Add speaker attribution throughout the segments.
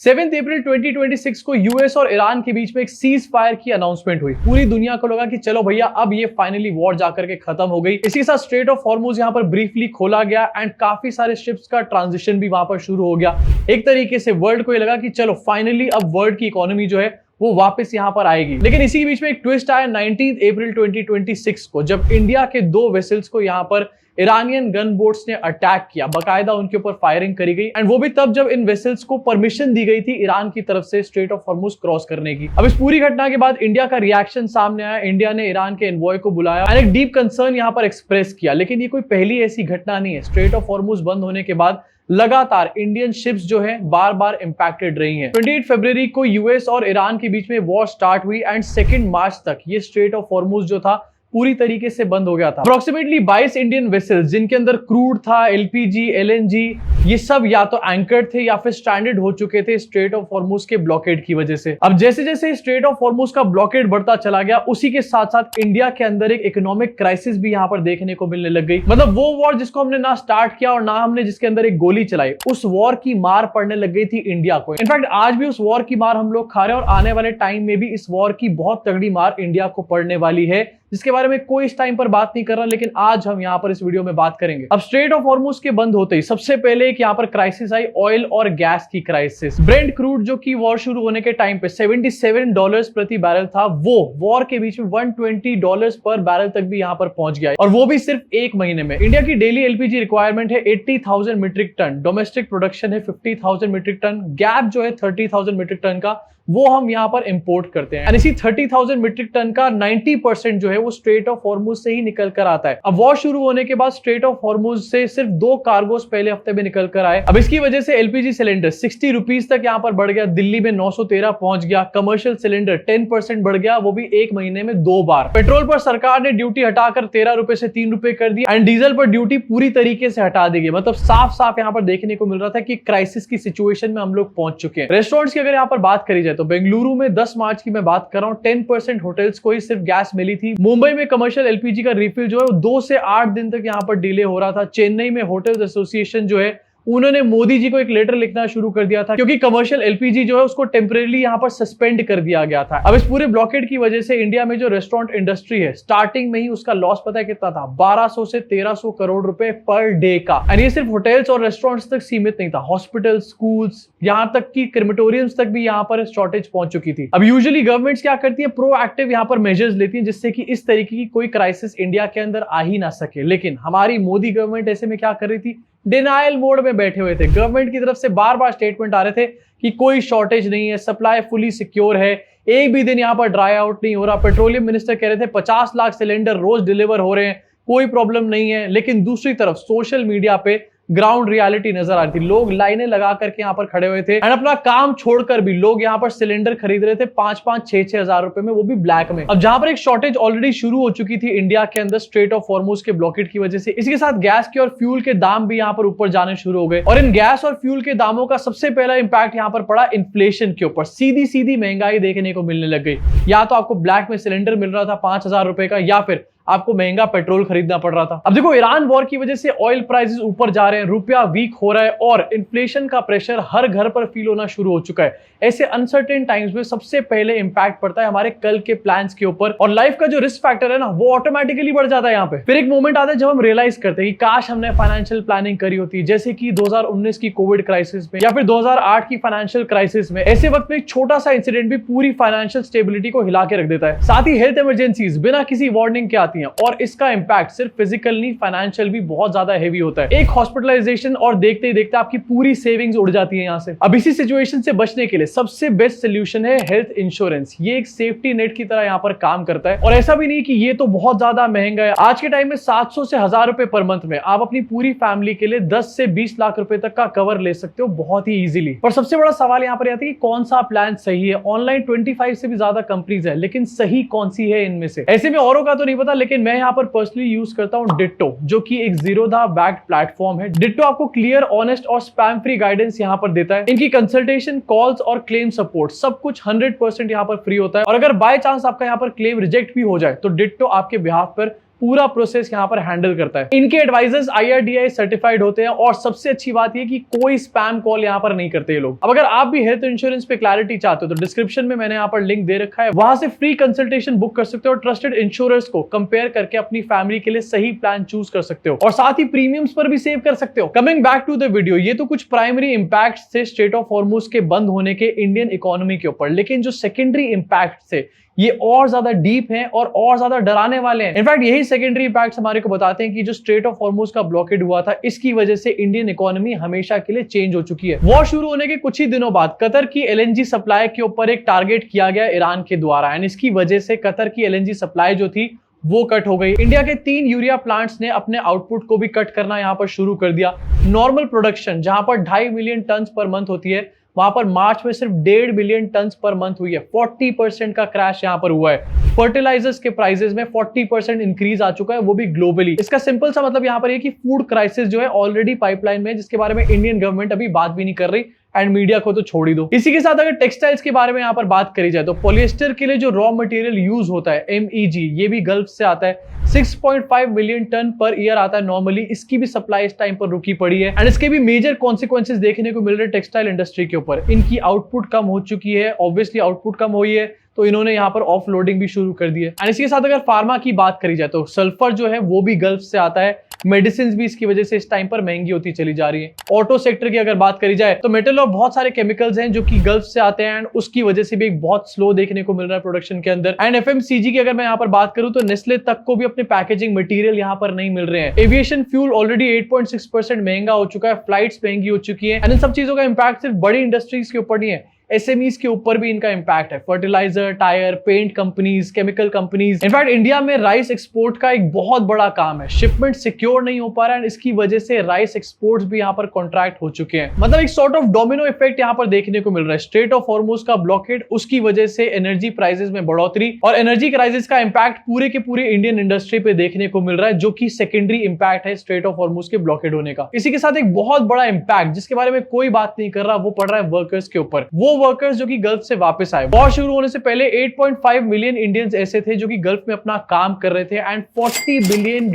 Speaker 1: 7 अप्रैल 2026 को यूएस और ईरान के बीच में एक सीज फायर की अनाउंसमेंट हुई। पूरी दुनिया को लगा कि चलो भैया अब ये फाइनली वॉर जाकर के खत्म हो गई। इसी के साथ स्ट्रेट ऑफ हॉर्मुज यहाँ पर ब्रीफली खोला गया एंड काफी सारे शिप्स का ट्रांजिशन भी वहां पर शुरू हो गया। एक तरीके से वर्ल्ड को ये लगा कि चलो फाइनली अब वर्ल्ड की इकोनॉमी जो है वो वापस यहां पर आएगी। लेकिन इसी के बीच में एक ट्विस्ट आया 19 अप्रैल 2026 को, जब इंडिया के 2 वेसल्स को यहां पर ईरानियन गन बोट्स ने अटैक किया। बकायदा उनके ऊपर फायरिंग करी गई एंड वो भी तब जब इन वेसल्स को परमिशन दी गई थी ईरान की तरफ से स्ट्रेट ऑफ हॉर्मुज क्रॉस करने की। अब इस पूरी घटना के बाद इंडिया का रिएक्शन सामने आया। इंडिया ने ईरान के एनवॉय को बुलाया एंड एक डीप कंसर्न यहां पर एक्सप्रेस किया। लेकिन ये कोई पहली ऐसी घटना नहीं है। स्ट्रेट ऑफ हॉर्मुज बंद होने के बाद लगातार इंडियन शिप्स जो है बार बार इंपैक्टेड रही हैं। 28 फरवरी को यूएस और ईरान के बीच में वॉर स्टार्ट हुई एंड 2 मार्च तक ये स्ट्रेट ऑफ हॉर्मुज जो था पूरी तरीके से बंद हो गया था। अप्रोक्सीमेटली 22 इंडियन वेसल्स जिनके अंदर क्रूड था, एलपीजी, एलएनजी, ये सब या तो एंकर्ड थे या फिर स्ट्रैंडेड हो चुके थे स्ट्रेट ऑफ हॉर्मुज के ब्लॉकेड की वजह से। अब जैसे जैसे स्ट्रेट ऑफ हॉर्मुज का ब्लॉकेड बढ़ता चला गया, उसी के साथ साथ इंडिया के अंदर एक इकोनॉमिक क्राइसिस भी यहाँ पर देखने को मिलने लग गई। मतलब वो वॉर जिसको हमने ना स्टार्ट किया और ना हमने जिसके अंदर एक गोली चलाई, उस वॉर की मार पड़ने लग गई थी इंडिया को। इनफैक्ट आज भी उस वॉर की मार हम लोग खा रहे हैं और आने वाले टाइम में भी इस वॉर की बहुत तगड़ी मार इंडिया को पड़ने वाली है, जिसके बारे में कोई इस टाइम पर बात नहीं कर रहा, लेकिन आज हम यहाँ पर इस वीडियो में बात करेंगे। अब स्ट्रेट ऑफ हॉर्मुज के बंद होते ही सबसे पहले एक यहाँ पर क्राइसिस आई, ऑयल और गैस की क्राइसिस। ब्रेंट क्रूड जो कि वॉर शुरू होने के टाइम पे $77 प्रति बैरल था, वो वॉर के बीच में $120 पर बैरल तक भी यहाँ पर पहुंच गया, और वो भी सिर्फ एक महीने में। इंडिया की डेली एलपीजी रिक्वायरमेंट है 80,000 मीट्रिक टन, डोमेस्टिक प्रोडक्शन है 50,000 मीट्रिक टन, गैप जो है 30,000 मीट्रिक टन का, वो हम यहाँ पर इंपोर्ट करते हैं। इसी 30,000 मीट्रिक टन का 90% जो है वो स्ट्रेट ऑफ हॉर्मुज से ही निकल कर आता है। अब वॉर शुरू होने के बाद स्ट्रेट ऑफ हॉर्मुज से सिर्फ 2 कार्गोस पहले हफ्ते में निकल कर आए। अब इसकी वजह से एलपीजी सिलेंडर 60 रुपीज तक यहाँ पर बढ़ गया, दिल्ली में 913 पहुंच गया। कमर्शियल सिलेंडर 10% बढ़ गया, वो भी एक महीने में 2 बार। पेट्रोल पर सरकार ने ड्यूटी हटाकर 13 रुपए से 3 रुपए कर दी एंड डीजल पर ड्यूटी पूरी तरीके से हटा दी गई। मतलब साफ साफ यहाँ पर देखने को मिल रहा था कि क्राइसिस की सिचुएशन में हम लोग पहुंच चुके हैं। रेस्टोरेंट्स की अगर यहाँ पर बात करी जाए तो बेंगलुरु में 10 मार्च की मैं बात कर रहा हूं, 10% होटल्स को ही सिर्फ गैस मिली थी। मुंबई में कमर्शियल एलपीजी का रिफिल जो है वो 2 से 8 दिन तक यहां पर डिले हो रहा था। चेन्नई में होटल्स एसोसिएशन जो है उन्होंने मोदी जी को एक लेटर लिखना शुरू कर दिया था, क्योंकि कमर्शियल एलपीजी जो है उसको टेम्परेरी यहां पर सस्पेंड कर दिया गया था। अब इस पूरे ब्लॉकेड की वजह से इंडिया में जो रेस्टोरेंट इंडस्ट्री है, स्टार्टिंग में ही उसका लॉस पता है कितना था? 1200 से 1300 करोड़ रुपए पर डे का। और ये सिर्फ होटल्स और रेस्टोरेंट्स तक सीमित नहीं था, हॉस्पिटल, स्कूल्स, यहां तक कि क्रिमेटोरियम्स तक भी यहां पर शॉर्टेज पहुंच चुकी थी। अब यूजुअली गवर्नमेंट्स क्या करती है, प्रोएक्टिव यहां पर मेजर्स लेती है जिससे कि इस तरीके की कोई क्राइसिस इंडिया के अंदर आ ही ना सके। लेकिन हमारी मोदी गवर्नमेंट ऐसे में क्या कर रही थी, डिनायल मोड में बैठे हुए थे। गवर्नमेंट की तरफ से बार बार स्टेटमेंट आ रहे थे कि कोई शॉर्टेज नहीं है, सप्लाई फुली सिक्योर है, एक भी दिन यहां पर ड्राई आउट नहीं हो रहा। पेट्रोलियम मिनिस्टर कह रहे थे 50 लाख सिलेंडर रोज डिलीवर हो रहे हैं, कोई प्रॉब्लम नहीं है। लेकिन दूसरी तरफ सोशल मीडिया पे ग्राउंड रियलिटी नजर आ रही थी। लोग लाइनें लगा करके यहाँ पर खड़े हुए थे एंड अपना काम छोड़कर भी लोग यहाँ पर सिलेंडर खरीद रहे थे 5-5, 6-6 हजार रुपए में, वो भी ब्लैक में। अब जहां पर एक शॉर्टेज ऑलरेडी शुरू हो चुकी थी इंडिया के अंदर स्ट्रेट ऑफ हॉर्मुज के ब्लॉकेड की वजह से, इसके साथ गैस के और फ्यूल के दाम भी यहाँ पर ऊपर जाने शुरू हो गए। और इन गैस और फ्यूल के दामों का सबसे पहला इंपैक्ट यहाँ पर पड़ा इन्फ्लेशन के ऊपर। सीधी सीधी महंगाई देखने को मिलने लग गई। या तो आपको ब्लैक में सिलेंडर मिल रहा था 5,000 रुपए का, या फिर आपको महंगा पेट्रोल खरीदना पड़ रहा था। अब देखो, ईरान वॉर की वजह से ऑयल प्राइसेस ऊपर जा रहे हैं, रुपया वीक हो रहा है और इन्फ्लेशन का प्रेशर हर घर पर फील होना शुरू हो चुका है। ऐसे अनसर्टेन टाइम्स में सबसे पहले इंपैक्ट पड़ता है हमारे कल के प्लान्स के ऊपर, और लाइफ का जो रिस्क फैक्टर है ना, वो ऑटोमेटिकली बढ़ जाता है यहाँ पे। फिर एक मोमेंट आता है जब हम रियलाइज करते हैं कि काश हमने फाइनेंशियल प्लानिंग करी होती, जैसे कि 2019 की कोविड क्राइसिस में या फिर 2008 की फाइनेंशियल क्राइसिस में। ऐसे वक्त में एक छोटा सा इंसिडेंट भी पूरी फाइनेंशियल स्टेबिलिटी को हिला के रख देता है। साथ ही हेल्थ इमरजेंसीज बिना किसी वार्निंग के आती हैं, और इसका इंपैक्ट सिर्फ फिजिकल नहीं, फाइनेंशियल भी बहुत ज्यादा हेवी होता है। एक हॉस्पिटलाइजेशन और देखते ही देखते आपकी पूरी सेविंग्स उड़ जाती है यहाँ से। अब इसी सिचुएशन से बचने के लिए सबसे बेस्ट सोल्यूशन है हेल्थ इंश्योरेंस। ये एक सेफ्टी नेट की तरह यहाँ पर काम करता है, और ऐसा भी नहीं कि ये तो बहुत ज्यादा महंगा है। आज के टाइम में 700 से 1000 रुपए पर मंथ में आप अपनी पूरी फैमिली के लिए 10 से 20 लाख रुपए तक का कवर ले सकते हो बहुत ही इजीली। और सबसे बड़ा सवाल यहाँ पर आता है कि कौन सा प्लान सही है। ऑनलाइन 25 से भी ज्यादा कंपनीज है, लेकिन सही कौन सी है इनमें से? ऐसे में औरों का तो नहीं पता, लेकिन मैं यहाँ पर पर्सनली यूज करता हूं डिट्टो, जो कि एक जीरोधा बैक्ड प्लेटफॉर्म है। डिट्टो आपको क्लियर, ऑनेस्ट और स्पैम फ्री गाइडेंस यहां पर देता है। इनकी कंसल्टेशन, कॉल्स और क्लेम सपोर्ट सब कुछ 100% यहां पर फ्री होता है। और अगर बाय चांस आपका यहां पर क्लेम रिजेक्ट भी हो जाए तो डिट्टो आपके बिहाफ पर पूरा प्रोसेस यहाँ पर हैंडल करता है। इनके एडवाइजर्स IRDAI सर्टिफाइड होते हैं और सबसे अच्छी बात ये कि कोई स्पैम कॉल यहाँ पर नहीं करते ये लोग। अब अगर आप भी हेल्थ इंश्योरेंस पे क्लैरिटी चाहते हो तो डिस्क्रिप्शन में मैंने यहाँ पर लिंक दे रखा है, वहां से फ्री कंसल्टेशन बुक कर सकते हो और ट्रस्टेड इंश्योरर्स को कंपेयर करके अपनी फैमिली के लिए सही प्लान चूज कर सकते हो और साथ ही प्रीमियम्स पर भी सेव कर सकते हो। Coming back to the video, ये तो कुछ प्राइमरी इंपैक्ट थे स्ट्रेट ऑफ हॉर्मुज के बंद होने के इंडियन इकोनॉमी के ऊपर, लेकिन जो सेकेंडरी इंपैक्ट थे ये और ज्यादा डीप हैं और ज्यादा डराने वाले हैं। इनफैक्ट यही सेकेंडरी इंपैक्ट्स हमारे को बताते हैं कि जो स्ट्रेट ऑफ हॉर्मुज का ब्लॉकेड हुआ था, इसकी वजह से इंडियन इकोनॉमी हमेशा के लिए चेंज हो चुकी है। वॉर शुरू होने के कुछ ही दिनों बाद कतर की LNG सप्लाई के ऊपर एक टारगेट किया गया ईरान के द्वारा एंड इसकी वजह से कतर की LNG सप्लाई जो थी वो कट हो गई। इंडिया के 3 यूरिया प्लांट्स ने अपने आउटपुट को भी कट करना यहां पर शुरू कर दिया। नॉर्मल प्रोडक्शन जहां पर 2.5 मिलियन टन पर मंथ होती है, वहां पर मार्च में सिर्फ 1.5 मिलियन टन पर मंथ हुई है। 40% का क्रैश यहां पर हुआ है। फर्टिलाइजर्स के प्राइसेस में 40% इंक्रीज आ चुका है, वो भी ग्लोबली। इसका सिंपल सा मतलब यहां पर ये कि फूड क्राइसिस जो है ऑलरेडी पाइपलाइन में है, जिसके बारे में इंडियन गवर्नमेंट अभी बात भी नहीं कर रही एंड मीडिया को तो छोड़ ही दो। इसी के साथ अगर टेक्सटाइल्स के बारे में यहां पर बात करी जाए तो पॉलिएस्टर के लिए जो रॉ मटेरियल यूज होता है MEG, ये भी गल्फ से आता है। 6.5 मिलियन टन पर ईयर आता है नॉर्मली। इसकी भी सप्लाई इस टाइम पर रुकी पड़ी है एंड इसके भी मेजर कॉन्सिक्वेंसेस देखने को मिल रहे हैं टेक्सटाइल इंडस्ट्री के ऊपर। इनकी आउटपुट कम हो चुकी है, ऑब्वियसली आउटपुट कम हुई है तो इन्होंने यहाँ पर ऑफ लोडिंग भी शुरू कर दी है। एंड इसके साथ अगर फार्मा की बात करी जाए तो सल्फर जो है वो भी गल्फ से आता है। मेडिसिन भी इसकी वजह से इस टाइम पर महंगी होती चली जा रही है। ऑटो सेक्टर की अगर बात करी जाए तो मेटल और बहुत सारे केमिकल्स हैं जो कि गल्फ से आते हैं एंड उसकी वजह से भी एक बहुत स्लो देखने को मिल रहा है प्रोडक्शन के अंदर। एंड FMCG की अगर मैं यहाँ पर बात करूं तो नेस्ले तक को भी अपने पैकेजिंग मटेरियल यहाँ पर नहीं मिल रहे हैं। एविएशन फ्यूल ऑलरेडी 8.6% महंगा हो चुका है, फ्लाइट्स महंगी हो चुकी है एंड इन सब चीजों का इंपैक्ट सिर्फ बड़ी इंडस्ट्रीज के ऊपर नहीं है, SMEs के ऊपर भी इनका इंपैक्ट है। Fertilizer, tyre, paint companies, chemical companies. In fact India में राइस एक्सपोर्ट का एक बहुत बड़ा काम है। शिपमेंट सिक्योर नहीं हो पा रहा है, इसकी वजह से राइस एक्सपोर्ट्स भी यहाँ पर कॉन्ट्रैक्ट हो चुके हैं। मतलब एक सॉर्ट ऑफ डोमिनो इफेक्ट यहाँ पर देखने को मिल रहा है। स्ट्रेट ऑफ हॉर्मुज का ब्लॉकेड, उसकी वजह से एनर्जी प्राइसेस में बढ़ोतरी और एनर्जी क्राइसिस का इंपैक्ट पूरे के पूरे इंडियन इंडस्ट्री पे देखने को मिल रहा है, जो कि सेकेंडरी इंपैक्ट है स्ट्रेट ऑफ हॉर्मुज के ब्लॉकेड होने का। इसी के साथ एक बहुत बड़ा इंपैक्ट जिसके बारे में कोई बात नहीं कर रहा, वो पड़ रहा है वर्कर्स के ऊपर। वो वर्कर्स जो कि गल्फ से वापस आए। वॉर शुरू होने से पहले 8.5 मिलियन इंडियंस ऐसे थे जो कि गल्फ में अपना काम कर रहे थे एंड $40 बिलियन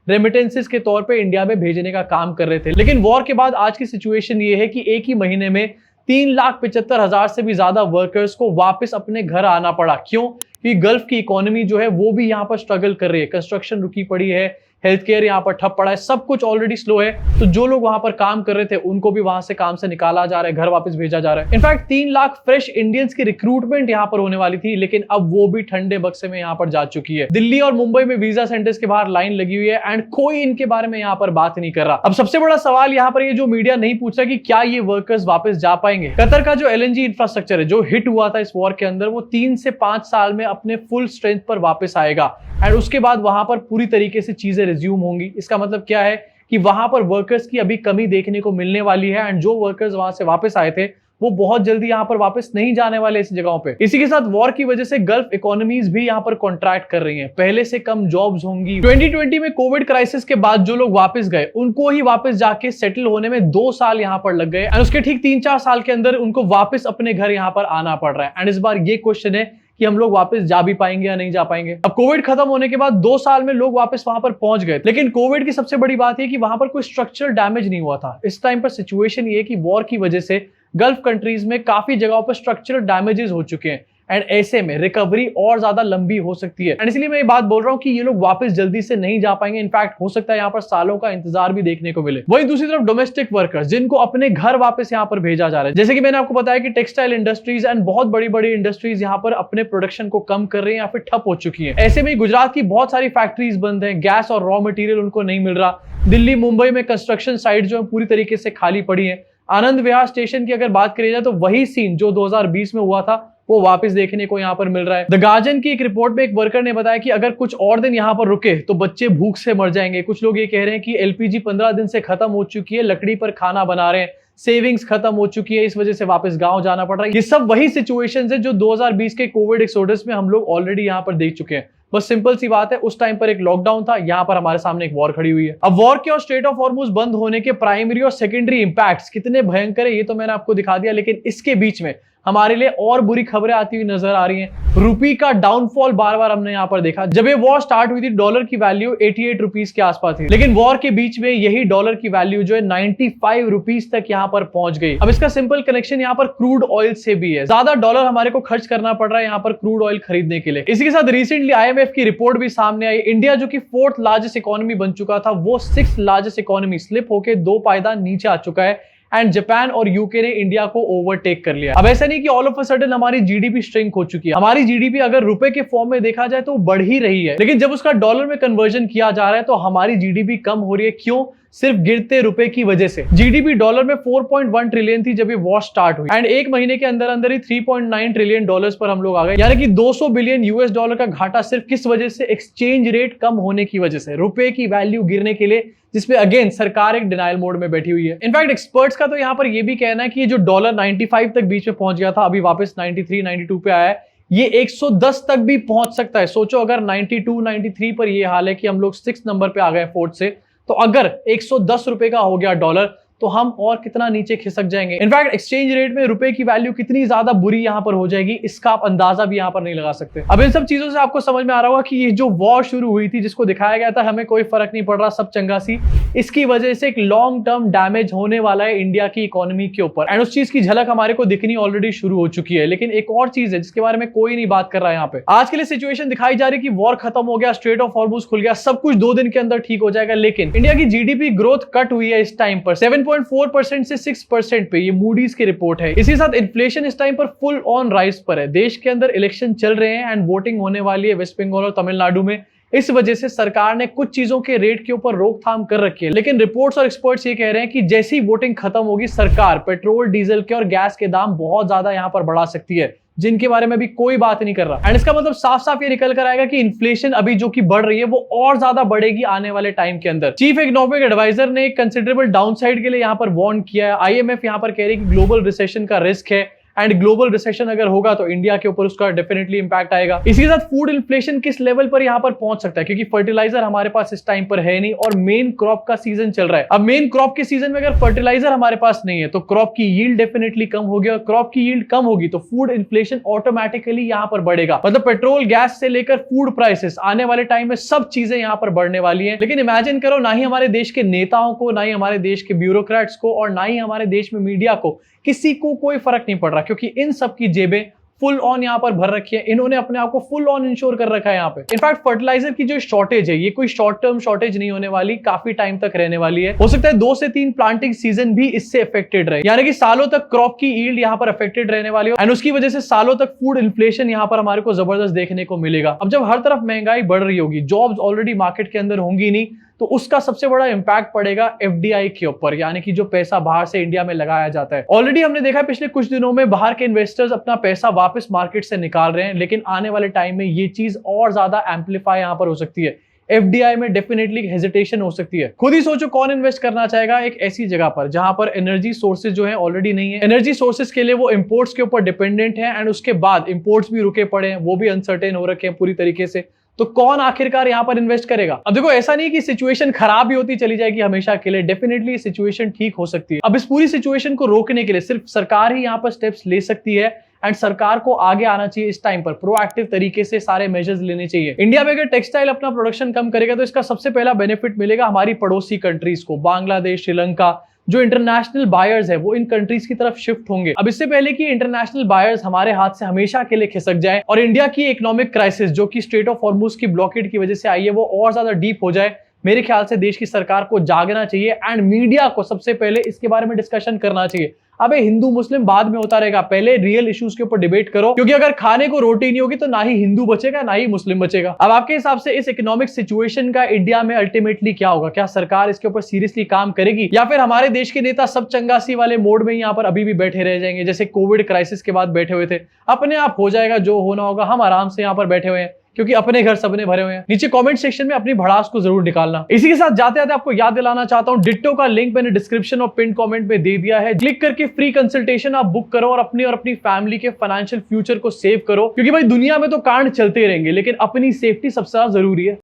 Speaker 1: रेमिटेंसेस के तौर पे इंडिया में भेजने का काम कर रहे थे। लेकिन वॉर के बाद आज की सिचुएशन ये है कि एक ही महीने में 3,75,000 से भी ज्यादा वर्कर्स को वापस अपने घर आना पड़ा। क्यों? क्योंकि गल्फ की इकोनॉमी जो है वो भी यहाँ पर स्ट्रगल कर रही है। कंस्ट्रक्शन रुकी पड़ी है, हेल्थ केयर यहाँ पर ठप पड़ा है, सब कुछ ऑलरेडी स्लो है। तो जो लोग वहां पर काम कर रहे थे उनको भी वहां से काम से निकाला जा रहा है, घर वापस भेजा जा रहा है। इनफैक्ट 3 लाख फ्रेश इंडियंस की रिक्रूटमेंट यहाँ पर होने वाली थी, लेकिन अब वो भी ठंडे बक्से में यहाँ पर जा चुकी है। दिल्ली और मुंबई में वीजा सेंटर्स के बाहर लाइन लगी हुई है एंड कोई इनके बारे में यहाँ पर बात नहीं कर रहा। अब सबसे बड़ा सवाल यहाँ पर ये जो मीडिया नहीं पूछ रहा कि क्या ये वर्कर्स वापस जा पाएंगे। कतर का जो LNG इंफ्रास्ट्रक्चर है जो हिट हुआ था इस वॉर के अंदर, वो 3 से 5 साल में अपने फुल स्ट्रेंथ पर वापस आएगा एंड उसके बाद वहां पर पूरी तरीके से चीजें रिज्यूम होंगी। इसका मतलब क्या है कि वहां पर वर्कर्स की अभी कमी देखने को मिलने वाली है एंड जो वर्कर्स वहां से वापस आए थे वो बहुत जल्दी यहां पर वापस नहीं जाने वाले इस जगहों पे। इसी के साथ वॉर की वजह से गल्फ इकोनॉमीज भी यहां पर कॉन्ट्रैक्ट कर रही हैं, पहले से कम जॉब्स होंगी। 2020 में कोविड क्राइसिस के बाद जो लोग वापस गए उनको ही वापस जाके सेटल होने में 2 साल यहां पर लग गए एंड उसके ठीक 3-4 साल के अंदर उनको वापस अपने घर यहां पर आना पड़ रहा है। एंड इस बार ये क्वेश्चन है कि हम लोग वापस जा भी पाएंगे या नहीं जा पाएंगे। अब कोविड खत्म होने के बाद 2 साल में लोग वापस वहां पर पहुंच गए, लेकिन कोविड की सबसे बड़ी बात है कि वहां पर कोई स्ट्रक्चरल डैमेज नहीं हुआ था। इस टाइम पर सिचुएशन ये है कि वॉर की वजह से गल्फ कंट्रीज में काफी जगहों पर स्ट्रक्चरल डैमेजेस हो चुके हैं एंड ऐसे में रिकवरी और ज्यादा लंबी हो सकती है एंड इसलिए मैं ये बात बोल रहा हूं कि ये लोग वापस जल्दी से नहीं जा पाएंगे। इनफैक्ट हो सकता है यहाँ पर सालों का इंतजार भी देखने को मिले। वहीं दूसरी तरफ डोमेस्टिक वर्कर्स जिनको अपने घर वापस यहाँ पर भेजा जा रहा है, जैसे कि मैंने आपको बताया कि टेक्सटाइल इंडस्ट्रीज एंड बहुत बड़ी बड़ी इंडस्ट्रीज यहाँ पर अपने प्रोडक्शन को कम कर रहे हैं या फिर ठप हो चुकी है। ऐसे में गुजरात की बहुत सारी फैक्ट्रीज बंद है, गैस और रॉ मटेरियल उनको नहीं मिल रहा। दिल्ली मुंबई में कंस्ट्रक्शन साइट जो है पूरी तरीके से खाली पड़ी है। आनंद विहार स्टेशन की अगर बात करी जाए तो वही सीन जो 2020 में हुआ था वो वापस देखने को यहाँ पर मिल रहा है। द गार्जियन की एक रिपोर्ट में एक वर्कर ने बताया कि अगर कुछ और दिन यहाँ पर रुके तो बच्चे भूख से मर जाएंगे। कुछ लोग ये कह रहे हैं कि LPG 15 दिन से खत्म हो चुकी है, लकड़ी पर खाना बना रहे हैं, सेविंग्स खत्म हो चुकी है, इस वजह से वापस गांव जाना पड़ रहा है। ये सब वही सिचुएशंस है जो 2020 के कोविड एक्सोडस में हम लोग ऑलरेडी यहाँ पर देख चुके हैं। बस सिंपल सी बात है, उस टाइम पर एक लॉकडाउन था, यहाँ पर हमारे सामने एक वॉर खड़ी हुई है। अब वॉर के और स्ट्रेट ऑफ हॉर्मुज बंद होने के प्राइमरी और सेकेंडरी इंपैक्ट्स कितने भयंकर है ये तो मैंने आपको दिखा दिया, लेकिन इसके बीच में हमारे लिए और बुरी खबरें आती हुई नजर आ रही हैं। रुपी का डाउनफॉल बार बार हमने यहाँ पर देखा। जब ये वॉर स्टार्ट हुई थी डॉलर की वैल्यू 88 रुपीस के आसपास थी, लेकिन वॉर के बीच में यही डॉलर की वैल्यू जो है 95 रुपीस तक यहाँ पर पहुंच गई। अब इसका सिंपल कनेक्शन यहाँ पर क्रूड ऑयल से भी है। ज्यादा डॉलर हमारे को खर्च करना पड़ रहा है यहाँ पर क्रूड ऑयल खरीदने के लिए। इसी के साथ रिसेंटली IMF की रिपोर्ट भी सामने आई। इंडिया जो कि 4th लार्जेस्ट इकोनॉमी बन चुका था, वो 6th लार्जेस्ट इकोनॉमी स्लिप होकर 2 पायदान नीचे आ चुका है। एंड जापान और यूके ने इंडिया को ओवरटेक कर लिया। अब ऐसा नहीं कि ऑल ऑफ अ सडन हमारी जीडीपी श्रिंक हो चुकी है। हमारी जीडीपी अगर रुपए के फॉर्म में देखा जाए तो बढ़ ही रही है, लेकिन जब उसका डॉलर में कन्वर्जन किया जा रहा है तो हमारी जीडीपी कम हो रही है। क्यों? सिर्फ गिरते रुपए की वजह से। जीडीपी डॉलर में 4.1 ट्रिलियन थी जब ये वॉर स्टार्ट हुई, एंड एक महीने के अंदर अंदर ही 3.9 ट्रिलियन डॉलर्स पर हम लोग आ गए। यानी कि 200 बिलियन यूएस डॉलर का घाटा सिर्फ किस वजह से? एक्सचेंज रेट कम होने की वजह से, रुपए की वैल्यू गिरने के लिए, जिसपे अगेन सरकार एक डिनाइल मोड में बैठी हुई है। इनफैक्ट एक्सपर्ट्स का तो यहाँ पर ये भी कहना है कि ये जो डॉलर 95 तक बीच में पहुंच गया था, अभी वापस 93, 92 पे आया है, ये 110 तक भी पहुंच सकता है। सोचो अगर 92, 93 पर ये हाल है कि हम लोग 6 नंबर पे आ गए 4th से, तो अगर 110 रुपए का हो गया डॉलर, तो हम और कितना नीचे खिसक जाएंगे। इनफैक्ट एक्सचेंज रेट में रुपए की वैल्यू कितनी ज्यादा बुरी यहां पर हो जाएगी, इसका आप अंदाजा भी यहां पर नहीं लगा सकते। अब इन सब चीजों से आपको समझ में आ रहा होगा कि ये जो वॉर शुरू हुई थी, जिसको दिखाया गया था हमें कोई फर्क नहीं पड़ रहा, सब चंगा सी, इसकी वजह से एक लॉन्ग टर्म डैमेज होने वाला है इंडिया की इकोनॉमी के ऊपर। एंड उस चीज की झलक हमारे को दिखनी ऑलरेडी शुरू हो चुकी है। लेकिन एक और चीज है जिसके बारे में कोई नहीं बात कर रहा है यहाँ पे। आज के लिए सिचुएशन दिखाई जा रही है कि वॉर खत्म हो गया, स्ट्रेट ऑफ हॉर्मुज खुल गया, सब कुछ 2 दिन के अंदर ठीक हो जाएगा। लेकिन इंडिया की जीडीपी ग्रोथ कट हुई है इस टाइम पर 7.4% से 6% पे, ये मूडीज की रिपोर्ट है। इसी साथ इन्फ्लेशन इस टाइम पर फुल ऑन राइज पर है। देश के अंदर इलेक्शन चल रहे हैं एंड वोटिंग होने वाली है वेस्ट बंगाल और तमिलनाडु में। इस वजह से सरकार ने कुछ चीजों के रेट के ऊपर रोकथाम कर रखी है। लेकिन रिपोर्ट्स और एक्सपर्ट्स ये कह रहे हैं कि जैसी वोटिंग खत्म होगी, सरकार पेट्रोल, डीजल के और गैस के दाम बहुत ज्यादा यहां पर बढ़ा सकती है, जिनके बारे में भी कोई बात नहीं कर रहा। एंड इसका मतलब साफ साफ ये निकल कर आएगा कि इन्फ्लेशन अभी जो कि बढ़ रही है वो और ज्यादा बढ़ेगी आने वाले टाइम के अंदर। चीफ इकोनॉमिक एडवाइजर ने एक कंसिडरेबल डाउनसाइड के लिए यहां पर वार्न किया है। IMF यहां पर कह रही है कि ग्लोबल रिसेशन का रिस्क है, एंड ग्लोबल रिसेशन अगर होगा तो इंडिया के ऊपर उसका डेफिनेटली इंपैक्ट आएगा। इसी के साथ फूड इन्फ्लेशन किस लेवल पर यहां पर पहुंच सकता है, क्योंकि फर्टिलाइजर हमारे पास इस टाइम पर है नहीं और मेन क्रॉप का सीजन चल रहा है। अब मेन क्रॉप के सीजन में अगर फर्टिलाइजर हमारे पास नहीं है तो क्रॉप की यील्ड डेफिनेटली कम होगी, और क्रॉप की यील्ड कम होगी तो फूड इन्फ्लेशन ऑटोमेटिकली यहां पर बढ़ेगा। मतलब पेट्रोल, गैस से लेकर फूड प्राइसेस, आने वाले टाइम में सब चीजें यहां पर बढ़ने वाली है। लेकिन इमेजिन करो, ना ही हमारे देश के नेताओं को, ना ही हमारे देश के ब्यूरोक्रेट्स को, और ना ही हमारे देश में मीडिया को, किसी को कोई फर्क नहीं पड़ रहा, क्योंकि इन सब की जेबें फुल ऑन यहां पर भर रखी है। इन्होंने अपने आप को फुल ऑन इंश्योर कर रखा है यहाँ पे। इनफैक्ट फर्टिलाइजर की जो शॉर्टेज है, ये कोई शॉर्ट टर्म शॉर्टेज नहीं होने वाली, काफी टाइम तक रहने वाली है। हो सकता है 2 से 3 प्लांटिंग सीजन भी इससे अफेक्टेड रहे, यानी कि सालों तक क्रॉप की यील्ड यहाँ पर अफेक्टेड रहने वाली है, एंड उसकी वजह से सालों तक फूड इन्फ्लेशन यहाँ पर हमारे को जबरदस्त देखने को मिलेगा। अब जब हर तरफ महंगाई बढ़ रही होगी, जॉब्स ऑलरेडी मार्केट के अंदर होंगी नहीं, तो उसका सबसे बड़ा इंपैक्ट पड़ेगा FDI के ऊपर, यानी कि जो पैसा बाहर से इंडिया में लगाया जाता है। ऑलरेडी हमने देखा है पिछले कुछ दिनों में बाहर के इन्वेस्टर्स अपना पैसा वापस मार्केट से निकाल रहे हैं, लेकिन आने वाले टाइम में ये चीज और ज्यादा एम्पलीफाई यहां पर हो सकती है। FDI में डेफिनेटली हेजिटेशन हो सकती है। खुद ही सोचो, कौन इन्वेस्ट करना चाहेगा एक ऐसी जगह पर जहां पर एनर्जी सोर्सेज जो है ऑलरेडी नहीं है। एनर्जी सोर्सेज के लिए वो इंपोर्ट्स के ऊपर डिपेंडेंट है, एंड उसके बाद इंपोर्ट्स भी रुके पड़े हैं, वो भी अनसर्टेन हो रखे हैं पूरी तरीके से। तो कौन आखिरकार यहां पर इन्वेस्ट करेगा? अब देखो, ऐसा नहीं कि सिचुएशन खराब ही होती चली जाएगी हमेशा के लिए, डेफिनेटली सिचुएशन ठीक हो सकती है। अब इस पूरी सिचुएशन को रोकने के लिए सिर्फ सरकार ही यहां पर स्टेप्स ले सकती है, एंड सरकार को आगे आना चाहिए इस टाइम पर, प्रोएक्टिव तरीके से सारे मेजर्स लेने चाहिए। इंडिया में अगर टेक्सटाइल अपना प्रोडक्शन कम करेगा तो इसका सबसे पहला बेनिफिट मिलेगा हमारी पड़ोसी कंट्रीज को, बांग्लादेश, श्रीलंका। जो इंटरनेशनल बायर्स है वो इन कंट्रीज की तरफ शिफ्ट होंगे। अब इससे पहले कि इंटरनेशनल बायर्स हमारे हाथ से हमेशा के लिए खिसक जाए और इंडिया की इकोनॉमिक क्राइसिस जो कि स्ट्रेट ऑफ हॉर्मुज की ब्लॉकेड की वजह से आई है वो और ज्यादा डीप हो जाए, मेरे ख्याल से देश की सरकार को जागना चाहिए, एंड मीडिया को सबसे पहले इसके बारे में डिस्कशन करना चाहिए। अबे हिंदू मुस्लिम बाद में होता रहेगा, पहले रियल इश्यूज के ऊपर डिबेट करो, क्योंकि अगर खाने को रोटी नहीं होगी तो ना ही हिंदू बचेगा ना ही मुस्लिम बचेगा। अब आपके हिसाब से इस इकोनॉमिक सिचुएशन का इंडिया में अल्टीमेटली क्या होगा? क्या सरकार इसके ऊपर सीरियसली काम करेगी, या फिर हमारे देश के नेता सब चंगासी वाले मोड में यहाँ पर अभी भी बैठे रह जाएंगे, जैसे कोविड क्राइसिस के बाद बैठे हुए थे? अपने आप हो जाएगा, जो होना होगा, हम आराम से यहाँ पर बैठे हुए हैं, क्योंकि अपने घर सबने भरे हुए हैं। नीचे कमेंट सेक्शन में अपनी भड़ास को जरूर निकालना। इसी के साथ जाते जाते आपको याद दिलाना चाहता हूं, डिट्टो का लिंक मैंने डिस्क्रिप्शन और पिन कमेंट में दे दिया है। क्लिक करके फ्री कंसल्टेशन आप बुक करो और अपनी फैमिली के फाइनेंशियल फ्यूचर को सेव करो, क्योंकि भाई दुनिया में तो कांड चलते रहेंगे, लेकिन अपनी सेफ्टी सबसे ज्यादा जरूरी है।